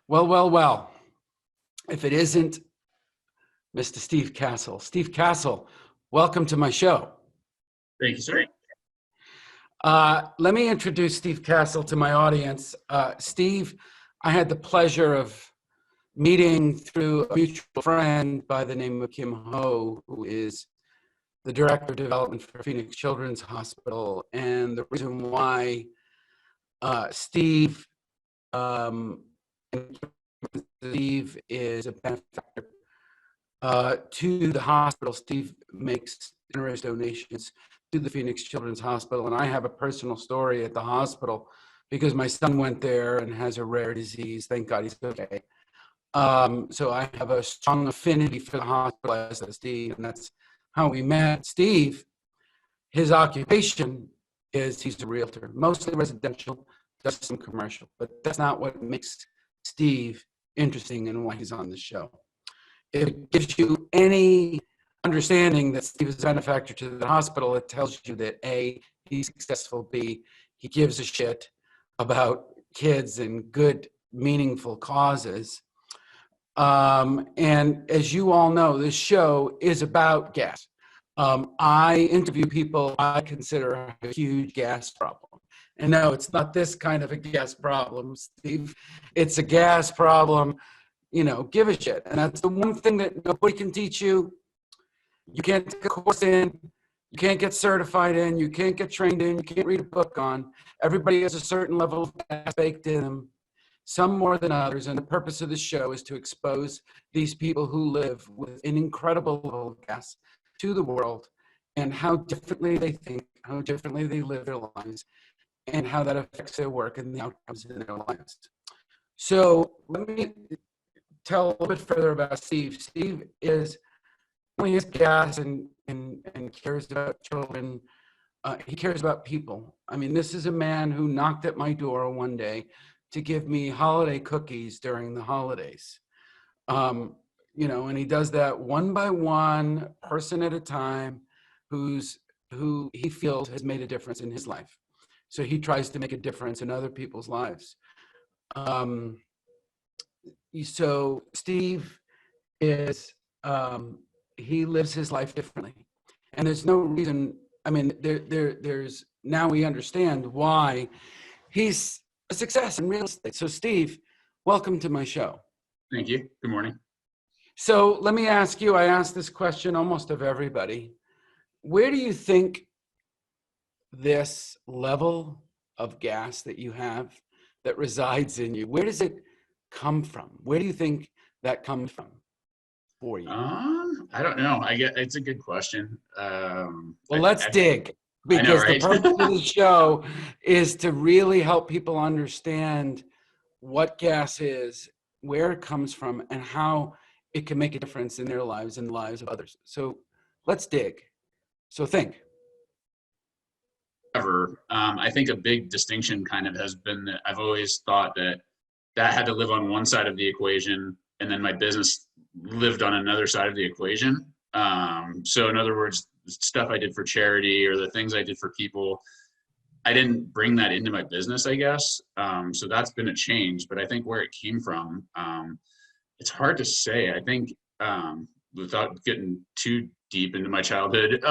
Well, well, well, if it isn't Mr. Steve Castle. Steve Castle, welcome to my show. Thank you, sir. Let me introduce Steve Castle to my audience. Steve, I had the pleasure of meeting through a mutual friend by the name of Kim Ho, who is the Director of Development for Phoenix Children's Hospital. And the reason why Steve is a benefactor to the hospital. Steve makes generous donations to the Phoenix Children's Hospital, and I have a personal story at the hospital because my son went there and has a rare disease. Thank God he's okay. So I have a strong affinity for the hospital as does Steve, and that's how we met. Steve, his occupation is he's a realtor, mostly residential, does some commercial, but that's not what makes Steve interesting and why he's on the show. If it gives you any understanding that Steve is a benefactor to the hospital, it tells you that A, he's successful, B, he gives a shit about kids and good, meaningful causes. And as you all know, this show is about gas. I interview people I consider a huge gas problem. And no, it's not this kind of a gas problem, Steve. It's a gas problem, you know, give a shit. And that's the one thing that nobody can teach you. You can't take a course in, you can't get certified in, you can't get trained in, you can't read a book on. Everybody has a certain level of gas baked in them, some more than others. And the purpose of the show is to expose these people who live with an incredible level of gas to the world and how differently they think, how differently they live their lives, and how that affects their work and the outcomes in their lives. So let me tell a little bit further about Steve. Steve is only has gas and cares about children. He cares about people. I mean, this is a man who knocked at my door one day to give me holiday cookies during the holidays. You know, and he does that one by one, person at a time, who he feels has made a difference in his life. So he tries to make a difference in other people's lives. So Steve is, he lives his life differently. And there's no reason, I mean, there's, now we understand why he's a success in real estate. So Steve, welcome to my show. Thank you. Good morning. So let me ask you, I ask this question almost of everybody. Where do you think this level of gas that you have that resides in you, where does it come from? Where do you think that comes from for you? I don't know. I get it's a good question. Well, let's dig, because I know, right? the purpose of the show is to really help people understand what gas is, where it comes from, and how it can make a difference in their lives and the lives of others. So let's dig. So think. I think a big distinction kind of has been that I've always thought that had to live on one side of the equation, and then my business lived on another side of the equation. So in other words, the stuff I did for charity or the things I did for people, I didn't bring that into my business, I guess. So that's been a change, but I think where it came from, it's hard to say. I think without getting too deep into my childhood,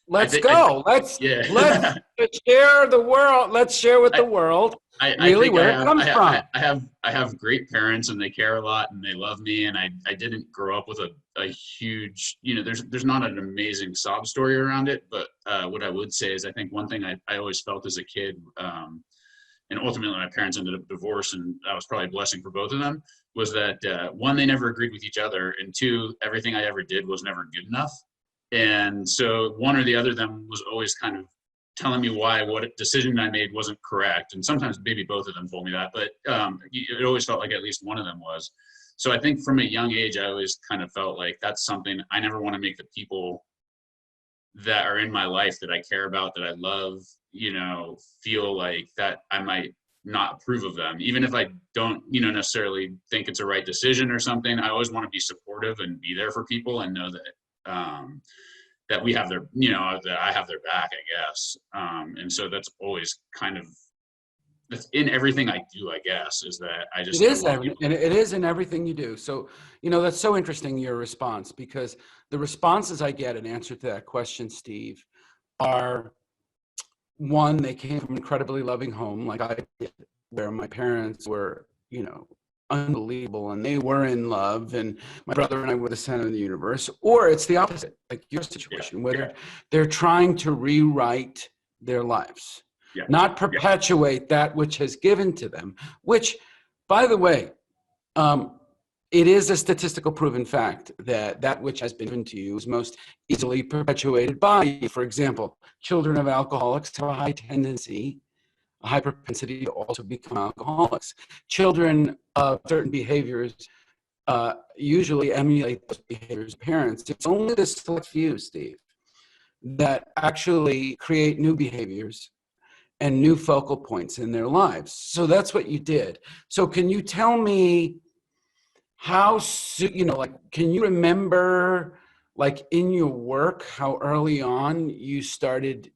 let's go. Let's share the world. Let's share with the world really where it comes from. I have great parents, and they care a lot, and they love me. And I didn't grow up with a huge, you know, there's not an amazing sob story around it. But what I would say is, I think one thing I always felt as a kid, and ultimately my parents ended up divorced, and that was probably a blessing for both of them, was that one, they never agreed with each other, and two, everything I ever did was never good enough. And so one or the other of them was always kind of telling me why what decision I made wasn't correct. And sometimes maybe both of them told me that, but it always felt like at least one of them was. So I think from a young age, I always kind of felt like that's something I never want to make the people that are in my life that I care about, that I love, you know, feel like that I might not approve of them. Even if I don't, you know, necessarily think it's a right decision or something, I always want to be supportive and be there for people and know that that we have their, you know, that I have their back, I guess. And so that's always kind of that's in everything I do, I guess, is that I just, It I is, want people. and it is in everything you do. So, that's so interesting, your response, because the responses I get in answer to that question, Steve, are, one, they came from an incredibly loving home, like I did, where my parents were, unbelievable, and they were in love, and my brother and I were the center of the universe. Or it's the opposite, like your Yeah, situation, where they're trying to rewrite their lives, yeah, not yeah, perpetuate that which has given to them, which, by the way, it is a statistical proven fact that that which has been given to you is most easily perpetuated by you. For example, children of alcoholics have a high propensity to also become alcoholics. Children of certain behaviors usually emulate those behaviors of parents. It's only the select few, Steve, that actually create new behaviors and new focal points in their lives. So that's what you did. So can you tell me how, like, can you remember, like, in your work, how early on you started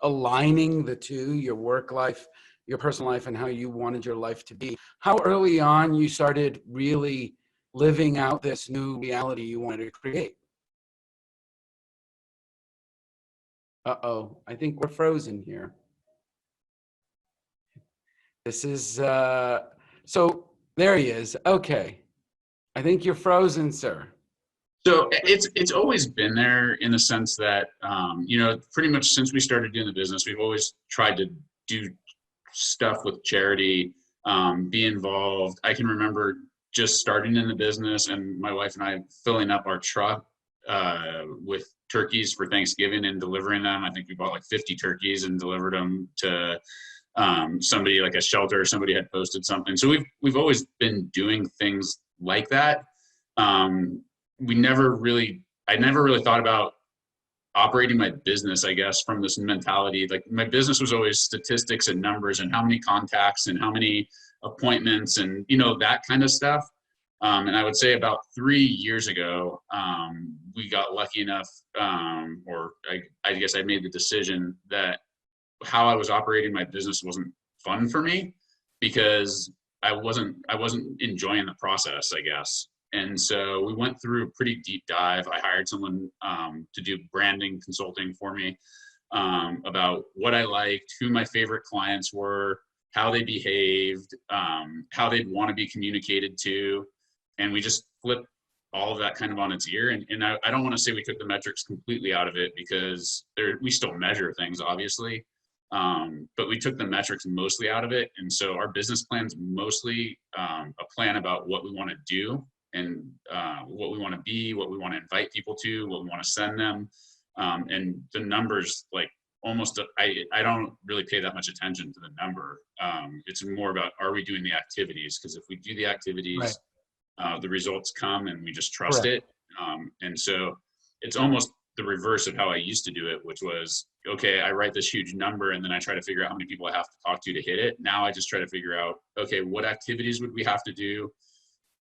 aligning the two, your work life, your personal life, and how you wanted your life to be? How early on you started really living out this new reality you wanted to create? Uh-oh, I think we're frozen here. This is, so there he is. Okay. I think you're frozen, sir. So it's always been there in the sense that pretty much since we started doing the business, we've always tried to do stuff with charity, be involved. I can remember just starting in the business and my wife and I filling up our truck with turkeys for Thanksgiving and delivering them. I think we bought like 50 turkeys and delivered them to somebody, like a shelter. Somebody had posted something. So we've always been doing things like that. I never really thought about operating my business, I guess, from this mentality. Like, my business was always statistics and numbers and how many contacts and how many appointments and, that kind of stuff. And I would say about 3 years ago, we got lucky enough, or I guess I made the decision that how I was operating my business wasn't fun for me, because I wasn't enjoying the process, I guess. And so we went through a pretty deep dive. I hired someone to do branding consulting for me, about what I liked, who my favorite clients were, how they behaved, how they'd want to be communicated to. And we just flipped all of that kind of on its ear. And I don't want to say we took the metrics completely out of it, because we still measure things, obviously. But we took the metrics mostly out of it. And so our business plan's mostly a plan about what we want to do, and what we want to be, what we want to invite people to, what we want to send them. And the numbers, like, almost, I don't really pay that much attention to the number. It's more about, are we doing the activities? Because if we do the activities, the results come, and we just trust it. And so it's almost the reverse of how I used to do it, which was, okay, I write this huge number and then I try to figure out how many people I have to talk to hit it. Now I just try to figure out, okay, what activities would we have to do?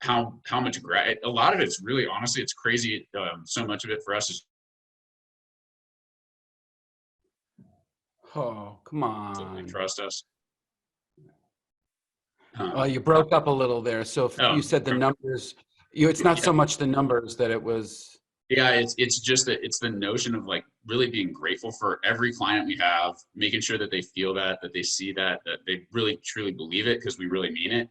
How much a lot of it's really, honestly, it's crazy. So much of it for us is, Oh, come on. trust us. You broke up a little there. So if you said the numbers, it's not so much the numbers that it was. Yeah, it's just that it's the notion of, like, really being grateful for every client we have, making sure that they feel that they see that they really truly believe it, because we really mean it.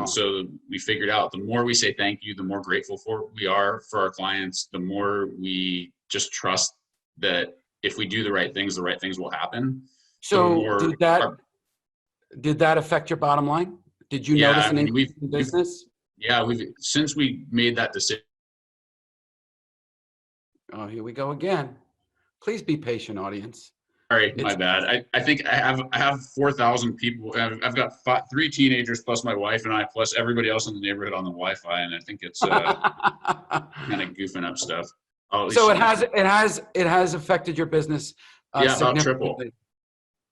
So we figured out, the more we say thank you, the more grateful we are for our clients, the more we just trust that if we do the right things will happen. So did that affect your bottom line? Did you notice an increase in business? Since we made that decision. Oh, here we go again. Please be patient, audience. Sorry, my bad. I think I have 4,000 people. I've got 3 teenagers plus my wife and I, plus everybody else in the neighborhood on the Wi-Fi, and I think it's kind of goofing up stuff. So it has affected your business. About triple.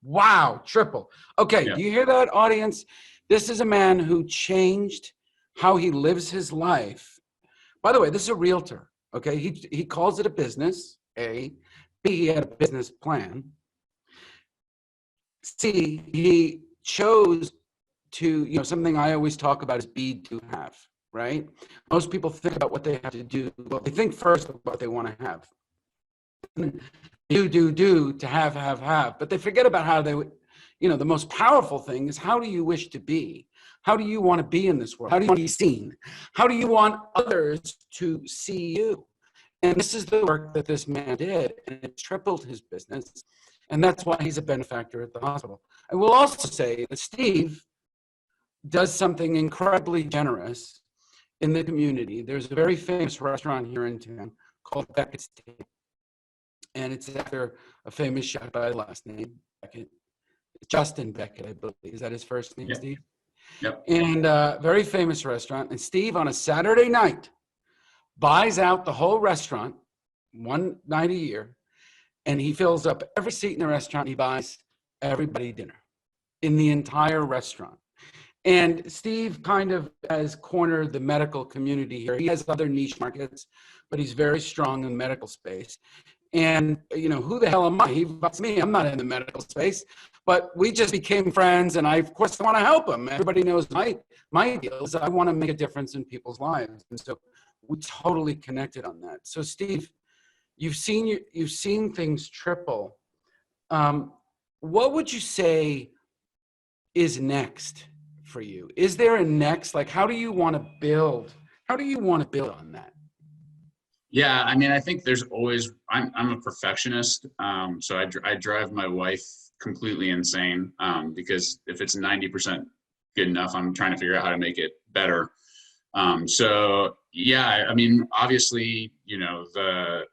Wow, triple. Okay, Yeah. Do you hear that, audience? This is a man who changed how he lives his life. By the way, this is a realtor. Okay, he calls it a business. A, B, he had a business plan. C, he chose to, something I always talk about is be, do, have, right? Most people think about what they have to do. Well, they think first of what they want to have. Do to have, but they forget about how they would, the most powerful thing is, how do you wish to be? How do you want to be in this world? How do you want to be seen? How do you want others to see you? And this is the work that this man did, and it tripled his business. And that's why he's a benefactor at the hospital. I will also say that Steve does something incredibly generous in the community. There's a very famous restaurant here in town called Beckett's Table. And it's after a famous chef by the last name, Beckett. Justin Beckett, I believe. Is that his first name, Yep. Steve? Yep. And very famous restaurant. And Steve, on a Saturday night, buys out the whole restaurant one night a year. And he fills up every seat in the restaurant. He buys everybody dinner in the entire restaurant. And Steve kind of has cornered the medical community here. He has other niche markets, but he's very strong in the medical space. And, who the hell am I? He invites me. I'm not in the medical space. But we just became friends, and I, of course, want to help him. Everybody knows my deal is I want to make a difference in people's lives. And so we totally connected on that. So, Steve, you've seen things triple. What would you say is next for you? Is there a next? Like, how do you want to build? How do you want to build on that? Yeah, I mean, I think there's always, I'm a perfectionist. So I drive my wife completely insane because if it's 90% good enough, I'm trying to figure out how to make it better. So yeah, I mean, obviously, the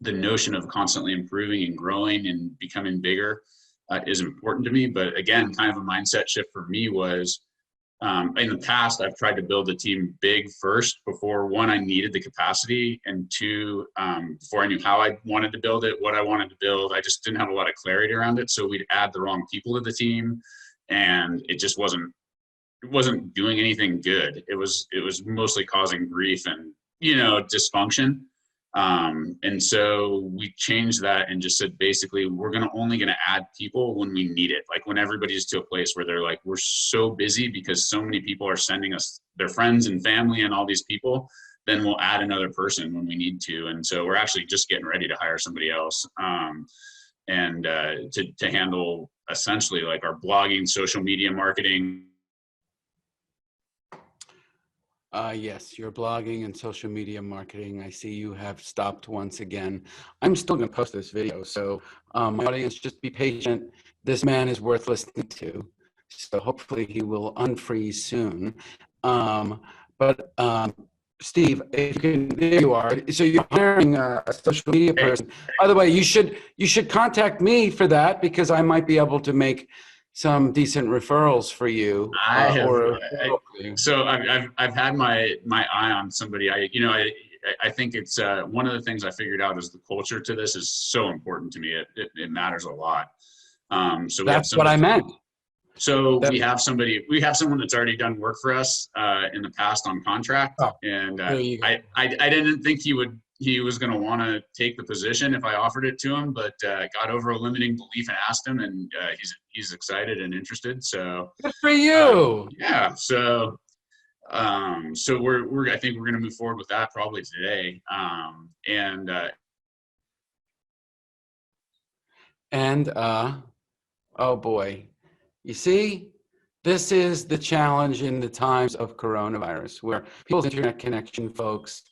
notion of constantly improving and growing and becoming bigger is important to me. But again, kind of a mindset shift for me was, in the past, I've tried to build a team big first before, one, I needed the capacity, and two, before I knew how I wanted to build it, what I wanted to build, I just didn't have a lot of clarity around it. So we'd add the wrong people to the team, and it just wasn't doing anything good. It was mostly causing grief and, dysfunction. And so we changed that and just said, basically, we're only going to add people when we need it. Like when everybody's to a place where they're like, we're so busy because so many people are sending us their friends and family and all these people, then we'll add another person when we need to. And so we're actually just getting ready to hire somebody else to handle essentially like our blogging, social media marketing. Yes, your blogging and social media marketing. I see you have stopped once again. I'm still going to post this video, so my audience, just be patient. This man is worth listening to, so hopefully he will unfreeze soon. Steve, if you can, there you are. So you're hiring a social media person. By the way, you should contact me for that because I might be able to make some decent referrals for you. So I've had my eye on somebody. I think it's one of the things I figured out is the culture to this is so important to me. It matters a lot. So that's what I meant. So we have someone that's already done work for us in the past on contract, and I didn't think he was going to want to take the position if I offered it to him, but got over a limiting belief and asked him, and he's excited and interested. So good for you. Yeah. So I think we're going to move forward with that probably today. Oh boy. You see, this is the challenge in the times of coronavirus, where people's internet connection, folks,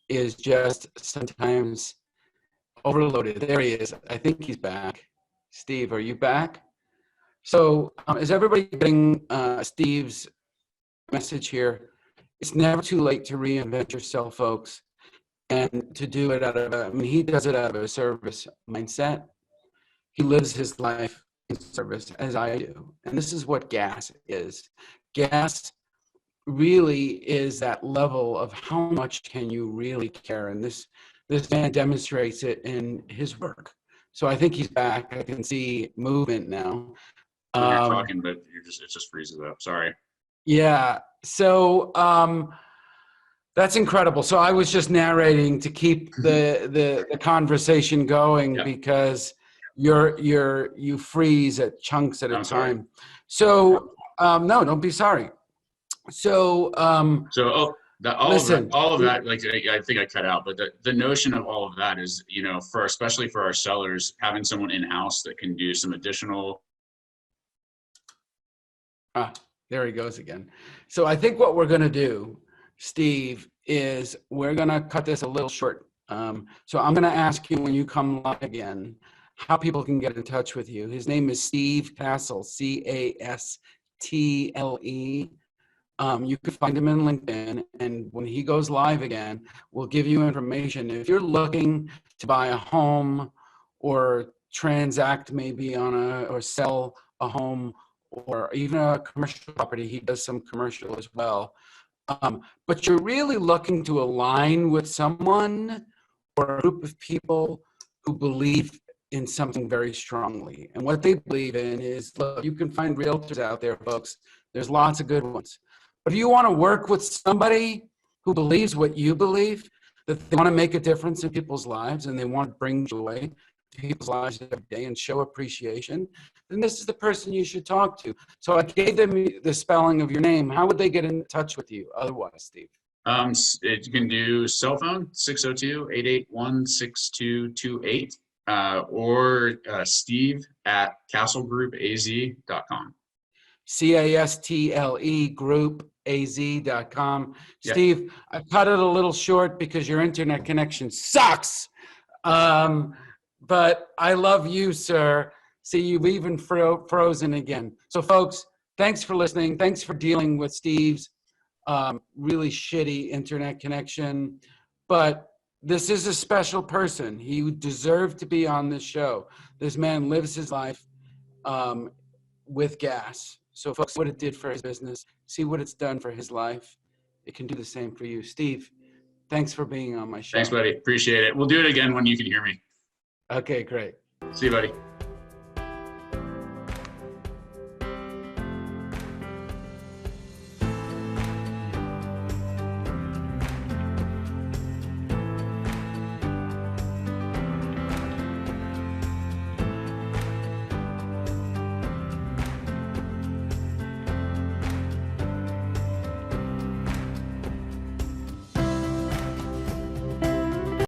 is just sometimes overloaded. There he is. I think he's back. Steve, are you back? So is everybody getting Steve's message here? It's never too late to reinvent yourself, folks, and to do it he does it out of a service mindset. He lives his life in service, as I do. And this is what gas is. Gas really is that level of how much can you really care. And this man demonstrates it in his work. So I think he's back. I can see movement now. You're talking, but it just freezes up. Sorry. Yeah. So that's incredible. So I was just narrating to keep the conversation going because you freeze at chunks at a I'm sorry. time. So no, don't be sorry. So listen, all of that, like I think I cut out, but the notion of all of that is, especially for our sellers, having someone in-house that can do some additional. There he goes again. So I think what we're going to do, Steve, is we're going to cut this a little short. So I'm going to ask you when you come live again, how people can get in touch with you. His name is Steve Castle, Castle. You can find him in LinkedIn, and when he goes live again, we'll give you information. If you're looking to buy a home or transact maybe or sell a home or even a commercial property, he does some commercial as well. But you're really looking to align with someone or a group of people who believe in something very strongly. And what they believe in is, look, you can find realtors out there, folks. There's lots of good ones. But if you want to work with somebody who believes what you believe, that they want to make a difference in people's lives and they want to bring joy to people's lives every day and show appreciation, then this is the person you should talk to. So I gave them the spelling of your name. How would they get in touch with you otherwise, Steve? You can do cell phone, 602-881-6228, or Steve at castlegroup.az.com. CASTLE Group AZ.com. Yeah. Steve, I cut it a little short because your internet connection sucks. But I love you, sir. See, you've even frozen again. So folks, thanks for listening. Thanks for dealing with Steve's really shitty internet connection. But this is a special person. He deserved to be on this show. This man lives his life with gas. So folks, see what it did for his business. See what it's done for his life. It can do the same for you. Steve, thanks for being on my show. Thanks, buddy. Appreciate it. We'll do it again when you can hear me. Okay, great. See you, buddy.